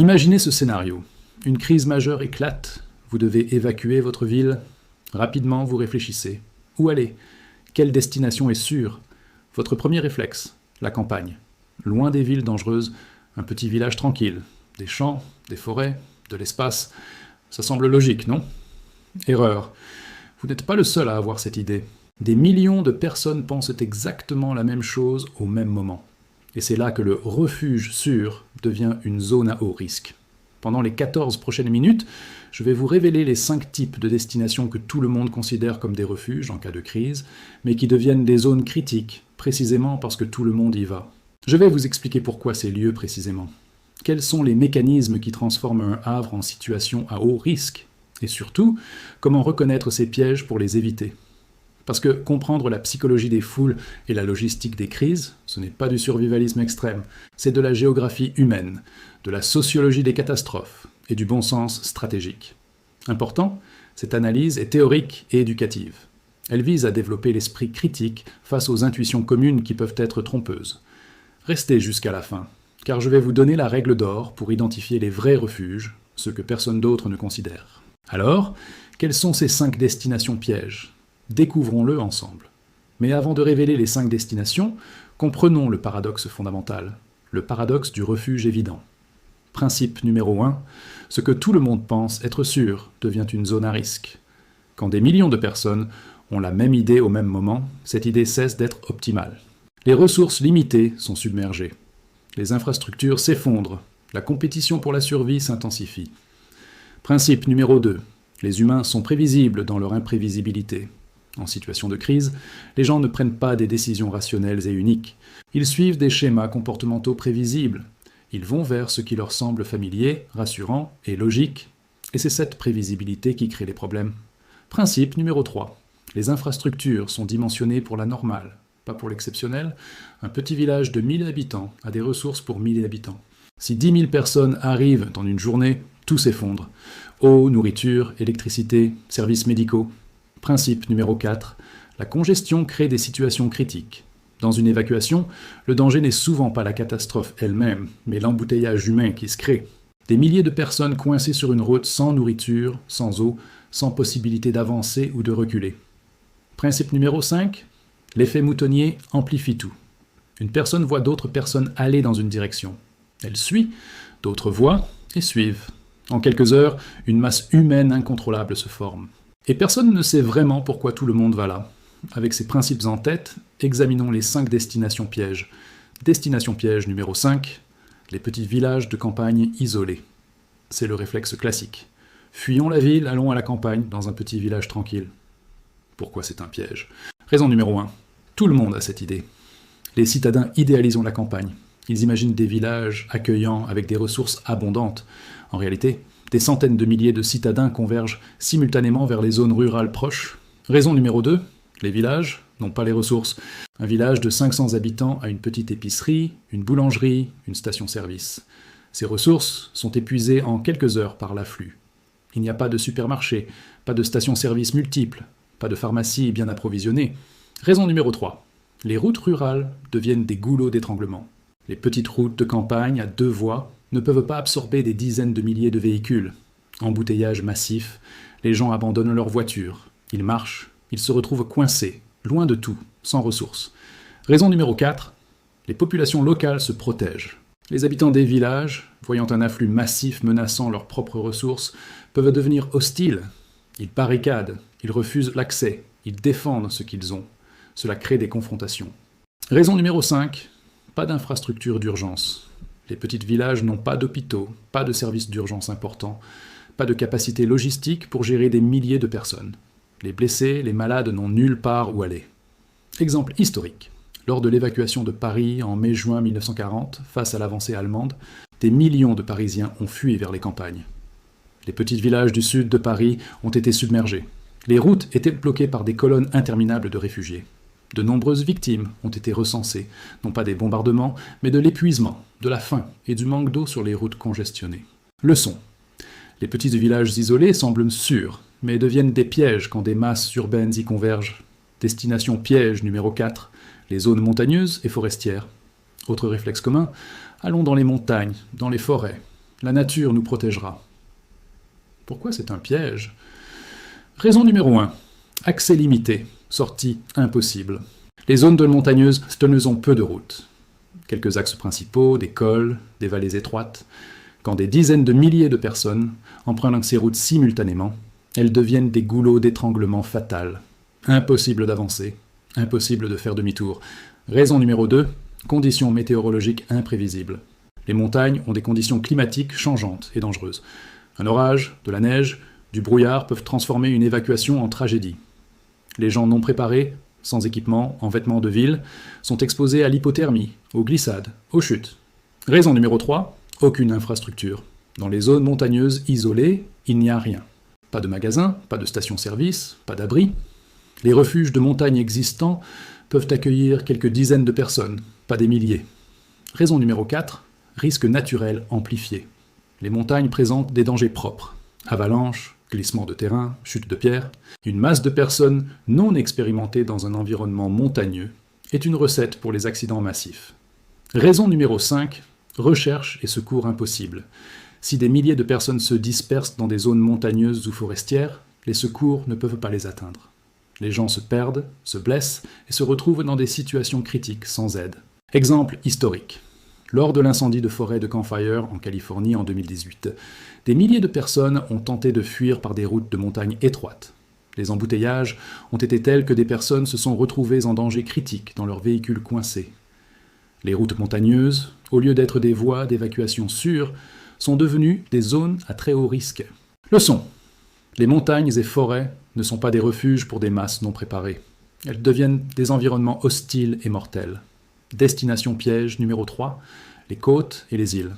Imaginez ce scénario. Une crise majeure éclate, vous devez évacuer votre ville. Rapidement, vous réfléchissez. Où aller? Quelle destination est sûre? Votre premier réflexe, la campagne. Loin des villes dangereuses, un petit village tranquille. Des champs, des forêts, de l'espace. Ça semble logique, non? Erreur. Vous n'êtes pas le seul à avoir cette idée. Des millions de personnes pensent exactement la même chose au même moment. Et c'est là que le refuge sûr devient une zone à haut risque. Pendant les 14 prochaines minutes, je vais vous révéler les 5 types de destinations que tout le monde considère comme des refuges en cas de crise, mais qui deviennent des zones critiques, précisément parce que tout le monde y va. Je vais vous expliquer pourquoi ces lieux précisément. Quels sont les mécanismes qui transforment un havre en situation à haut risque? Et surtout, comment reconnaître ces pièges pour les éviter? Parce que comprendre la psychologie des foules et la logistique des crises, ce n'est pas du survivalisme extrême, c'est de la géographie humaine, de la sociologie des catastrophes et du bon sens stratégique. Important, cette analyse est théorique et éducative. Elle vise à développer l'esprit critique face aux intuitions communes qui peuvent être trompeuses. Restez jusqu'à la fin, car je vais vous donner la règle d'or pour identifier les vrais refuges, ceux que personne d'autre ne considère. Alors, quelles sont ces 5 destinations pièges? Découvrons-le ensemble. Mais avant de révéler les 5 destinations, comprenons le paradoxe fondamental, le paradoxe du refuge évident. Principe numéro 1, ce que tout le monde pense être sûr devient une zone à risque. Quand des millions de personnes ont la même idée au même moment, cette idée cesse d'être optimale. Les ressources limitées sont submergées. Les infrastructures s'effondrent. La compétition pour la survie s'intensifie. Principe numéro 2, les humains sont prévisibles dans leur imprévisibilité. En situation de crise, les gens ne prennent pas des décisions rationnelles et uniques. Ils suivent des schémas comportementaux prévisibles. Ils vont vers ce qui leur semble familier, rassurant et logique. Et c'est cette prévisibilité qui crée les problèmes. Principe numéro 3. Les infrastructures sont dimensionnées pour la normale, pas pour l'exceptionnel. Un petit village de 1000 habitants a des ressources pour 1000 habitants. Si 10 000 personnes arrivent dans une journée, tout s'effondre. Eau, nourriture, électricité, services médicaux. Principe numéro 4. La congestion crée des situations critiques. Dans une évacuation, le danger n'est souvent pas la catastrophe elle-même, mais l'embouteillage humain qui se crée. Des milliers de personnes coincées sur une route sans nourriture, sans eau, sans possibilité d'avancer ou de reculer. Principe numéro 5. L'effet moutonnier amplifie tout. Une personne voit d'autres personnes aller dans une direction. Elle suit, d'autres voient et suivent. En quelques heures, une masse humaine incontrôlable se forme. Et personne ne sait vraiment pourquoi tout le monde va là. Avec ces principes en tête, examinons les 5 destinations pièges. Destination piège numéro 5, les petits villages de campagne isolés. C'est le réflexe classique. Fuyons la ville, allons à la campagne, dans un petit village tranquille. Pourquoi c'est un piège? Raison numéro 1. Tout le monde a cette idée. Les citadins idéalisent la campagne. Ils imaginent des villages accueillants avec des ressources abondantes. En réalité, des centaines de milliers de citadins convergent simultanément vers les zones rurales proches. Raison numéro 2, les villages n'ont pas les ressources. Un village de 500 habitants a une petite épicerie, une boulangerie, une station-service. Ces ressources sont épuisées en quelques heures par l'afflux. Il n'y a pas de supermarché, pas de stations-service multiples, pas de pharmacie bien approvisionnée. Raison numéro 3, les routes rurales deviennent des goulots d'étranglement. Les petites routes de campagne à 2 voies ne peuvent pas absorber des dizaines de milliers de véhicules. Embouteillage massif, les gens abandonnent leurs voitures. Ils marchent, ils se retrouvent coincés, loin de tout, sans ressources. Raison numéro 4, les populations locales se protègent. Les habitants des villages, voyant un afflux massif menaçant leurs propres ressources, peuvent devenir hostiles. Ils barricadent, ils refusent l'accès, ils défendent ce qu'ils ont. Cela crée des confrontations. Raison numéro 5, pas d'infrastructure d'urgence. Les petits villages n'ont pas d'hôpitaux, pas de services d'urgence importants, pas de capacité logistique pour gérer des milliers de personnes. Les blessés, les malades n'ont nulle part où aller. Exemple historique. Lors de l'évacuation de Paris en mai-juin 1940, face à l'avancée allemande, des millions de Parisiens ont fui vers les campagnes. Les petits villages du sud de Paris ont été submergés. Les routes étaient bloquées par des colonnes interminables de réfugiés. De nombreuses victimes ont été recensées, non pas des bombardements, mais de l'épuisement, de la faim et du manque d'eau sur les routes congestionnées. Leçon. Les petits villages isolés semblent sûrs, mais deviennent des pièges quand des masses urbaines y convergent. Destination piège numéro 4, les zones montagneuses et forestières. Autre réflexe commun, allons dans les montagnes, dans les forêts. La nature nous protégera. Pourquoi c'est un piège? Raison numéro 1. Accès limité. Sortie impossible. Les zones de montagneuses ont peu de routes. Quelques axes principaux, des cols, des vallées étroites. Quand des dizaines de milliers de personnes empruntent ces routes simultanément, elles deviennent des goulots d'étranglement fatal. Impossible d'avancer, impossible de faire demi-tour. Raison numéro 2, conditions météorologiques imprévisibles. Les montagnes ont des conditions climatiques changeantes et dangereuses. Un orage, de la neige, du brouillard peuvent transformer une évacuation en tragédie. Les gens non préparés, sans équipement, en vêtements de ville, sont exposés à l'hypothermie, aux glissades, aux chutes. Raison numéro 3, aucune infrastructure. Dans les zones montagneuses isolées, il n'y a rien. Pas de magasins, pas de station-service, pas d'abri. Les refuges de montagne existants peuvent accueillir quelques dizaines de personnes, pas des milliers. Raison numéro 4, risque naturel amplifié. Les montagnes présentent des dangers propres. Avalanches, glissements de terrain, chutes de pierres. Une masse de personnes non expérimentées dans un environnement montagneux est une recette pour les accidents massifs. Raison numéro 5, recherche et secours impossibles. Si des milliers de personnes se dispersent dans des zones montagneuses ou forestières, les secours ne peuvent pas les atteindre. Les gens se perdent, se blessent et se retrouvent dans des situations critiques sans aide. Exemple historique. Lors de l'incendie de forêt de Campfire en Californie en 2018, des milliers de personnes ont tenté de fuir par des routes de montagne étroites. Les embouteillages ont été tels que des personnes se sont retrouvées en danger critique dans leurs véhicules coincés. Les routes montagneuses, au lieu d'être des voies d'évacuation sûres, sont devenues des zones à très haut risque. Leçon. Les montagnes et forêts ne sont pas des refuges pour des masses non préparées. Elles deviennent des environnements hostiles et mortels. Destination piège numéro 3, les côtes et les îles.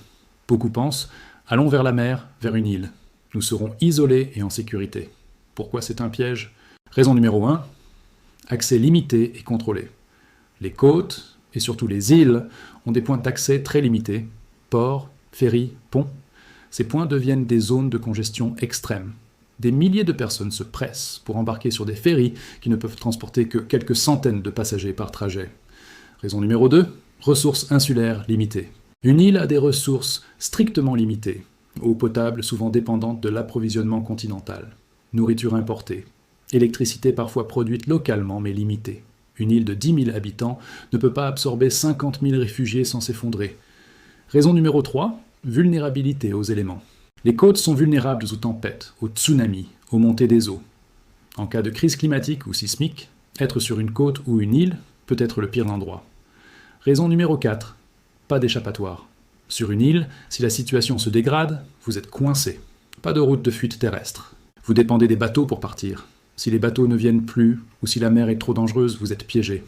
Beaucoup pensent, allons vers la mer, vers une île. Nous serons isolés et en sécurité. Pourquoi c'est un piège? Raison numéro 1, accès limité et contrôlé. Les côtes, et surtout les îles, ont des points d'accès très limités. Ports, ferries, ponts. Ces points deviennent des zones de congestion extrême. Des milliers de personnes se pressent pour embarquer sur des ferries qui ne peuvent transporter que quelques centaines de passagers par trajet. Raison numéro 2, ressources insulaires limitées. Une île a des ressources strictement limitées. Eau potable souvent dépendante de l'approvisionnement continental. Nourriture importée. Électricité parfois produite localement mais limitée. Une île de 10 000 habitants ne peut pas absorber 50 000 réfugiés sans s'effondrer. Raison numéro 3, vulnérabilité aux éléments. Les côtes sont vulnérables aux tempêtes, aux tsunamis, aux montées des eaux. En cas de crise climatique ou sismique, être sur une côte ou une île peut être le pire endroit. Raison numéro 4, pas d'échappatoire. Sur une île, si la situation se dégrade, vous êtes coincé. Pas de route de fuite terrestre. Vous dépendez des bateaux pour partir. Si les bateaux ne viennent plus, ou si la mer est trop dangereuse, vous êtes piégé.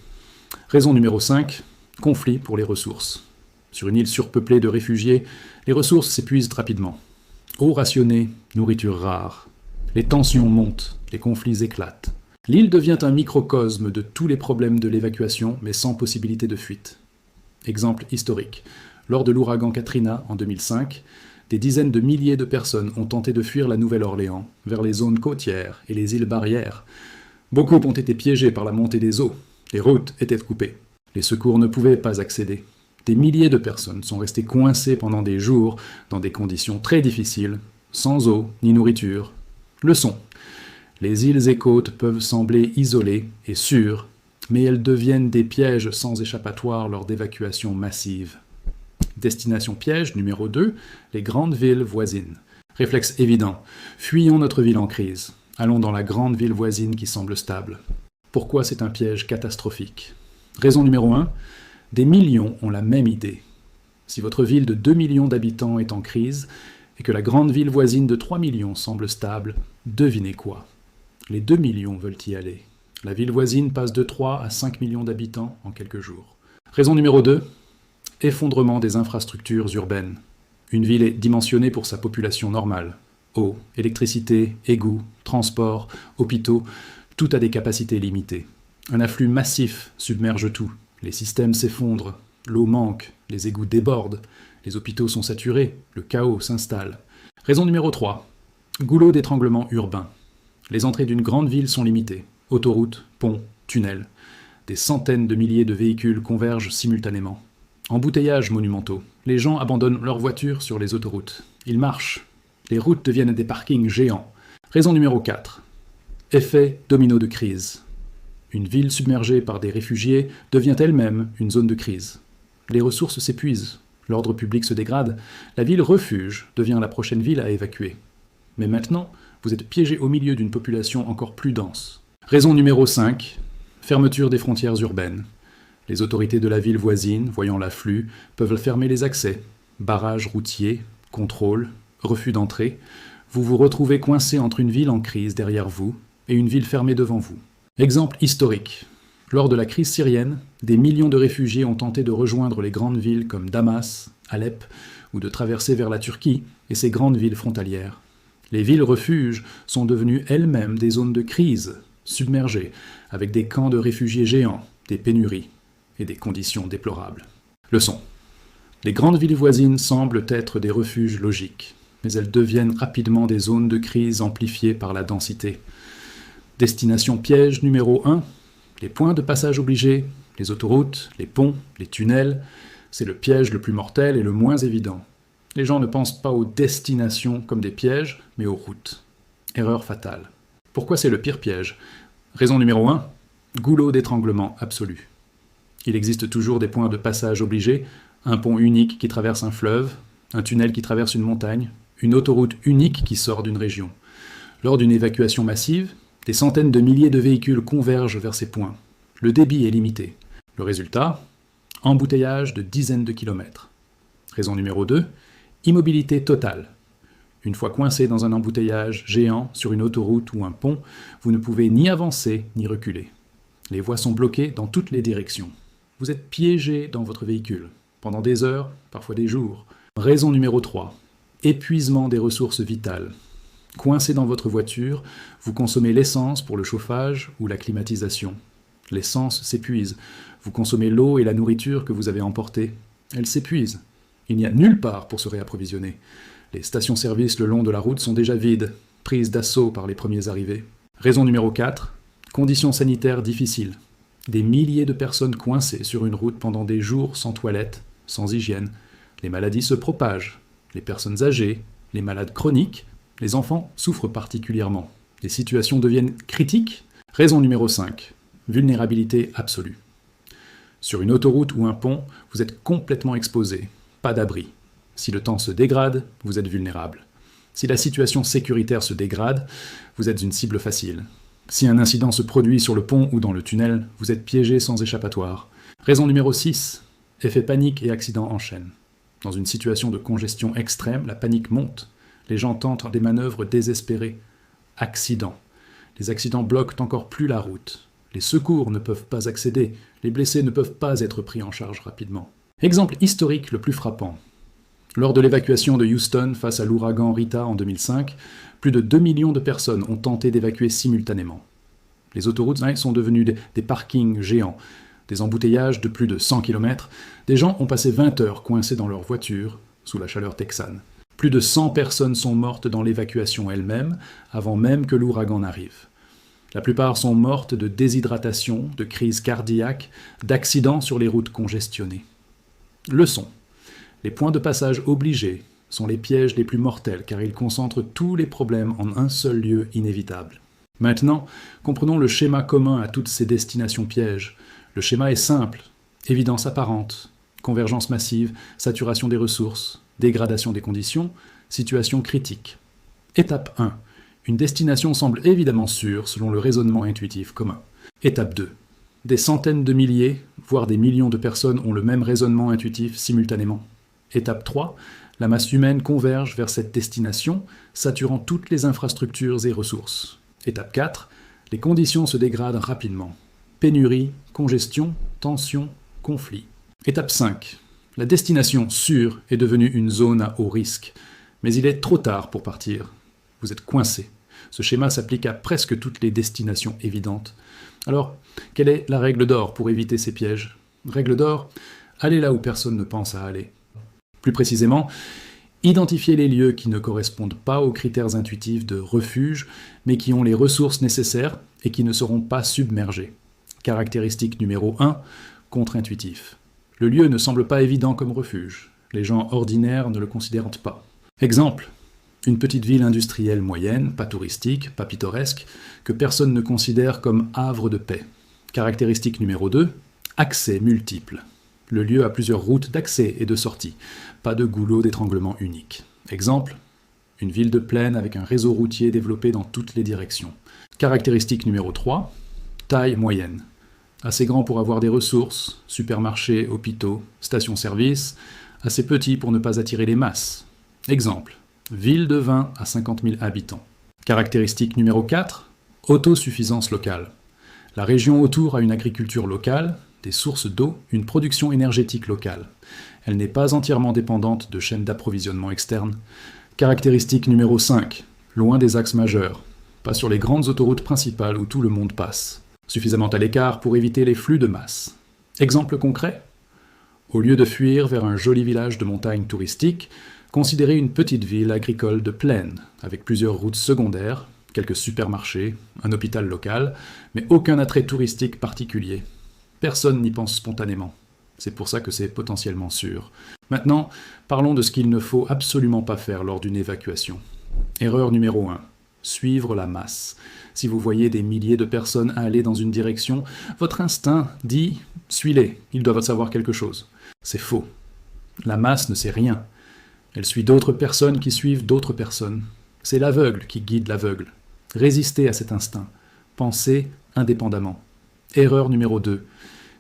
Raison numéro 5, conflit pour les ressources. Sur une île surpeuplée de réfugiés, les ressources s'épuisent rapidement. Eau rationnée, nourriture rare. Les tensions montent, les conflits éclatent. L'île devient un microcosme de tous les problèmes de l'évacuation, mais sans possibilité de fuite. Exemple historique. Lors de l'ouragan Katrina en 2005, des dizaines de milliers de personnes ont tenté de fuir la Nouvelle-Orléans, vers les zones côtières et les îles barrières. Beaucoup ont été piégés par la montée des eaux. Les routes étaient coupées. Les secours ne pouvaient pas accéder. Des milliers de personnes sont restées coincées pendant des jours dans des conditions très difficiles, sans eau ni nourriture. Leçon. Les îles et côtes peuvent sembler isolées et sûres, mais elles deviennent des pièges sans échappatoire lors d'évacuations massives. Destination piège numéro 2, les grandes villes voisines. Réflexe évident. Fuyons notre ville en crise. Allons dans la grande ville voisine qui semble stable. Pourquoi c'est un piège catastrophique? Raison numéro 1, des millions ont la même idée. Si votre ville de 2 millions d'habitants est en crise, et que la grande ville voisine de 3 millions semble stable, devinez quoi? Les 2 millions veulent y aller. La ville voisine passe de 3 à 5 millions d'habitants en quelques jours. Raison numéro 2, effondrement des infrastructures urbaines. Une ville est dimensionnée pour sa population normale. Eau, électricité, égouts, transport, hôpitaux, tout a des capacités limitées. Un afflux massif submerge tout. Les systèmes s'effondrent, l'eau manque, les égouts débordent, les hôpitaux sont saturés, le chaos s'installe. Raison numéro 3, goulot d'étranglement urbain. Les entrées d'une grande ville sont limitées. Autoroutes, ponts, tunnels. Des centaines de milliers de véhicules convergent simultanément. Embouteillages monumentaux. Les gens abandonnent leurs voitures sur les autoroutes. Ils marchent. Les routes deviennent des parkings géants. Raison numéro 4. Effet domino de crise. Une ville submergée par des réfugiés devient elle-même une zone de crise. Les ressources s'épuisent, l'ordre public se dégrade, la ville refuge devient la prochaine ville à évacuer. Mais maintenant, vous êtes piégé au milieu d'une population encore plus dense. Raison numéro 5. Fermeture des frontières urbaines. Les autorités de la ville voisine, voyant l'afflux, peuvent fermer les accès. Barrages routiers, contrôle, refus d'entrée. Vous vous retrouvez coincé entre une ville en crise derrière vous et une ville fermée devant vous. Exemple historique. Lors de la crise syrienne, des millions de réfugiés ont tenté de rejoindre les grandes villes comme Damas, Alep, ou de traverser vers la Turquie et ses grandes villes frontalières. Les villes-refuges sont devenues elles-mêmes des zones de crise, submergées, avec des camps de réfugiés géants, des pénuries et des conditions déplorables. Leçon. Les grandes villes voisines semblent être des refuges logiques, mais elles deviennent rapidement des zones de crise amplifiées par la densité. Destination piège numéro 1, les points de passage obligés, les autoroutes, les ponts, les tunnels, c'est le piège le plus mortel et le moins évident. Les gens ne pensent pas aux destinations comme des pièges, mais aux routes. Erreur fatale. Pourquoi c'est le pire piège? Raison numéro 1, goulot d'étranglement absolu. Il existe toujours des points de passage obligés, un pont unique qui traverse un fleuve, un tunnel qui traverse une montagne, une autoroute unique qui sort d'une région. Lors d'une évacuation massive, des centaines de milliers de véhicules convergent vers ces points. Le débit est limité. Le résultat? Embouteillage de dizaines de kilomètres. Raison numéro 2, immobilité totale. Une fois coincé dans un embouteillage géant sur une autoroute ou un pont, vous ne pouvez ni avancer ni reculer. Les voies sont bloquées dans toutes les directions. Vous êtes piégé dans votre véhicule, pendant des heures, parfois des jours. Raison numéro 3, épuisement des ressources vitales. Coincé dans votre voiture, vous consommez l'essence pour le chauffage ou la climatisation. L'essence s'épuise. Vous consommez l'eau et la nourriture que vous avez emportées. Elles s'épuisent. Il n'y a nulle part pour se réapprovisionner. Les stations-service le long de la route sont déjà vides, prises d'assaut par les premiers arrivés. Raison numéro 4, conditions sanitaires difficiles. Des milliers de personnes coincées sur une route pendant des jours sans toilette, sans hygiène. Les maladies se propagent. Les personnes âgées, les malades chroniques, les enfants souffrent particulièrement. Les situations deviennent critiques. Raison numéro 5. Vulnérabilité absolue. Sur une autoroute ou un pont, vous êtes complètement exposé. Pas d'abri. Si le temps se dégrade, vous êtes vulnérable. Si la situation sécuritaire se dégrade, vous êtes une cible facile. Si un incident se produit sur le pont ou dans le tunnel, vous êtes piégé sans échappatoire. Raison numéro 6. Effet panique et accident en chaîne. Dans une situation de congestion extrême, la panique monte. Les gens tentent des manœuvres désespérées. Accident. Les accidents bloquent encore plus la route. Les secours ne peuvent pas accéder. Les blessés ne peuvent pas être pris en charge rapidement. Exemple historique le plus frappant. Lors de l'évacuation de Houston face à l'ouragan Rita en 2005, plus de 2 millions de personnes ont tenté d'évacuer simultanément. Les autoroutes sont devenues des parkings géants, des embouteillages de plus de 100 km. Des gens ont passé 20 heures coincés dans leur voiture sous la chaleur texane. Plus de 100 personnes sont mortes dans l'évacuation elle-même, avant même que l'ouragan n'arrive. La plupart sont mortes de déshydratation, de crise cardiaque, d'accidents sur les routes congestionnées. Leçon. Les points de passage obligés sont les pièges les plus mortels car ils concentrent tous les problèmes en un seul lieu inévitable. Maintenant, comprenons le schéma commun à toutes ces destinations pièges. Le schéma est simple, évidence apparente, convergence massive, saturation des ressources, dégradation des conditions, situation critique. Étape 1. Une destination semble évidemment sûre selon le raisonnement intuitif commun. Étape 2. Des centaines de milliers, voire des millions de personnes ont le même raisonnement intuitif simultanément. Étape 3. La masse humaine converge vers cette destination, saturant toutes les infrastructures et ressources. Étape 4. Les conditions se dégradent rapidement. Pénurie, congestion, tension, conflit. Étape 5. La destination sûre est devenue une zone à haut risque. Mais il est trop tard pour partir. Vous êtes coincé. Ce schéma s'applique à presque toutes les destinations évidentes. Alors, quelle est la règle d'or pour éviter ces pièges? Règle d'or, allez là où personne ne pense à aller. Plus précisément, identifiez les lieux qui ne correspondent pas aux critères intuitifs de refuge, mais qui ont les ressources nécessaires et qui ne seront pas submergés. Caractéristique numéro 1, contre-intuitif. Le lieu ne semble pas évident comme refuge. Les gens ordinaires ne le considèrent pas. Exemple, une petite ville industrielle moyenne, pas touristique, pas pittoresque, que personne ne considère comme havre de paix. Caractéristique numéro 2, accès multiple. Le lieu a plusieurs routes d'accès et de sortie, pas de goulot d'étranglement unique. Exemple, une ville de plaine avec un réseau routier développé dans toutes les directions. Caractéristique numéro 3, taille moyenne. Assez grand pour avoir des ressources, supermarchés, hôpitaux, stations-service, assez petit pour ne pas attirer les masses. Exemple, ville de 20 à 50 000 habitants. Caractéristique numéro 4, autosuffisance locale. La région autour a une agriculture locale, des sources d'eau, une production énergétique locale. Elle n'est pas entièrement dépendante de chaînes d'approvisionnement externes. Caractéristique numéro 5, loin des axes majeurs, pas sur les grandes autoroutes principales où tout le monde passe. Suffisamment à l'écart pour éviter les flux de masse. Exemple concret, au lieu de fuir vers un joli village de montagne touristique, considérez une petite ville agricole de plaine, avec plusieurs routes secondaires, quelques supermarchés, un hôpital local, mais aucun attrait touristique particulier. Personne n'y pense spontanément. C'est pour ça que c'est potentiellement sûr. Maintenant, parlons de ce qu'il ne faut absolument pas faire lors d'une évacuation. Erreur numéro 1. Suivre la masse. Si vous voyez des milliers de personnes aller dans une direction, votre instinct dit « suis-les, ils doivent savoir quelque chose ». C'est faux. La masse ne sait rien. Elle suit d'autres personnes qui suivent d'autres personnes. C'est l'aveugle qui guide l'aveugle. Résistez à cet instinct. Pensez indépendamment. Erreur numéro 2.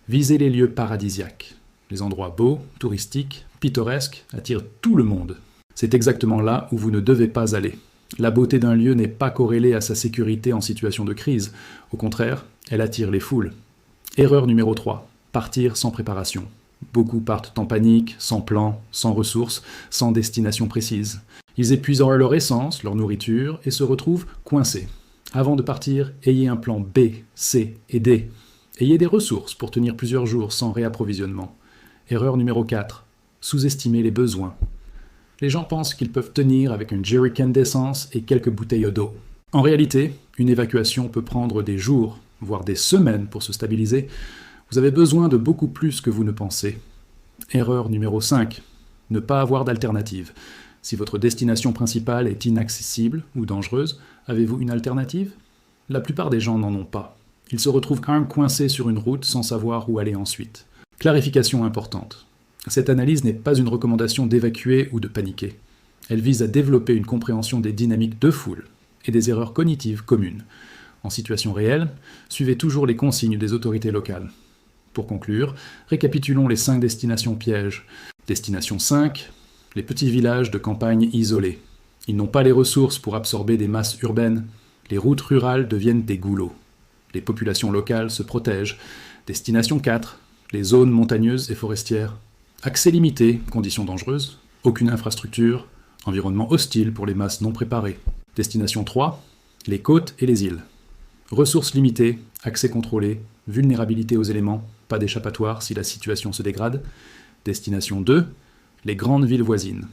Visez les lieux paradisiaques. Les endroits beaux, touristiques, pittoresques attirent tout le monde. C'est exactement là où vous ne devez pas aller. La beauté d'un lieu n'est pas corrélée à sa sécurité en situation de crise. Au contraire, elle attire les foules. Erreur numéro 3. Partir sans préparation. Beaucoup partent en panique, sans plan, sans ressources, sans destination précise. Ils épuisent leur essence, leur nourriture, et se retrouvent coincés. Avant de partir, ayez un plan B, C et D. Ayez des ressources pour tenir plusieurs jours sans réapprovisionnement. Erreur numéro 4. Sous-estimer les besoins. Les gens pensent qu'ils peuvent tenir avec un jerrycan d'essence et quelques bouteilles d'eau. En réalité, une évacuation peut prendre des jours, voire des semaines pour se stabiliser. Vous avez besoin de beaucoup plus que vous ne pensez. Erreur numéro 5. Ne pas avoir d'alternative. Si votre destination principale est inaccessible ou dangereuse, avez-vous une alternative? La plupart des gens n'en ont pas. Ils se retrouvent quand même coincés sur une route sans savoir où aller ensuite. Clarification importante. Cette analyse n'est pas une recommandation d'évacuer ou de paniquer. Elle vise à développer une compréhension des dynamiques de foule et des erreurs cognitives communes. En situation réelle, suivez toujours les consignes des autorités locales. Pour conclure, récapitulons les 5 destinations pièges. Destination 5, les petits villages de campagne isolés. Ils n'ont pas les ressources pour absorber des masses urbaines. Les routes rurales deviennent des goulots. Les populations locales se protègent. Destination 4, les zones montagneuses et forestières. Accès limité, conditions dangereuses, aucune infrastructure, environnement hostile pour les masses non préparées. Destination 3, les côtes et les îles. Ressources limitées, accès contrôlé, vulnérabilité aux éléments, pas d'échappatoire si la situation se dégrade. Destination 2, les grandes villes voisines.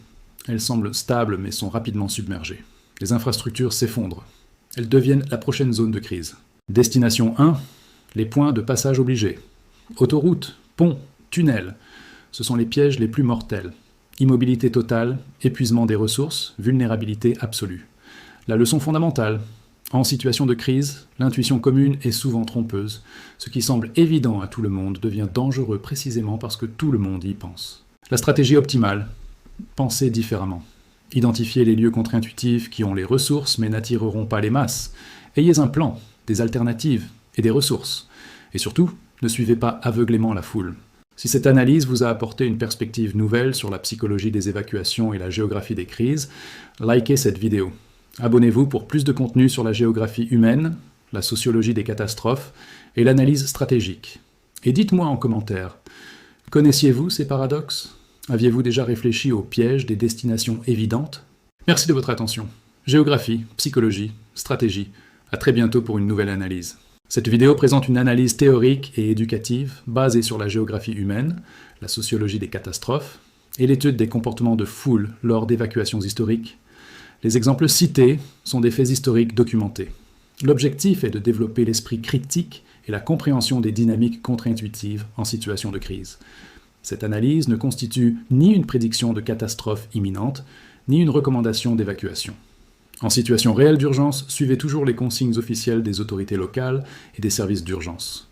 Elles semblent stables mais sont rapidement submergées. Les infrastructures s'effondrent. Elles deviennent la prochaine zone de crise. Destination 1, les points de passage obligés. Autoroutes, ponts, tunnels. Ce sont les pièges les plus mortels. Immobilité totale, épuisement des ressources, vulnérabilité absolue. La leçon fondamentale. En situation de crise, l'intuition commune est souvent trompeuse. Ce qui semble évident à tout le monde devient dangereux précisément parce que tout le monde y pense. La stratégie optimale. Pensez différemment. Identifiez les lieux contre-intuitifs qui ont les ressources mais n'attireront pas les masses. Ayez un plan, des alternatives et des ressources. Et surtout, ne suivez pas aveuglément la foule. Si cette analyse vous a apporté une perspective nouvelle sur la psychologie des évacuations et la géographie des crises, likez cette vidéo. Abonnez-vous pour plus de contenu sur la géographie humaine, la sociologie des catastrophes et l'analyse stratégique. Et dites-moi en commentaire, connaissiez-vous ces paradoxes? Aviez-vous déjà réfléchi aux pièges des destinations évidentes? Merci de votre attention. Géographie, psychologie, stratégie. À très bientôt pour une nouvelle analyse. Cette vidéo présente une analyse théorique et éducative basée sur la géographie humaine, la sociologie des catastrophes et l'étude des comportements de foule lors d'évacuations historiques. Les exemples cités sont des faits historiques documentés. L'objectif est de développer l'esprit critique et la compréhension des dynamiques contre-intuitives en situation de crise. Cette analyse ne constitue ni une prédiction de catastrophe imminente, ni une recommandation d'évacuation. En situation réelle d'urgence, suivez toujours les consignes officielles des autorités locales et des services d'urgence.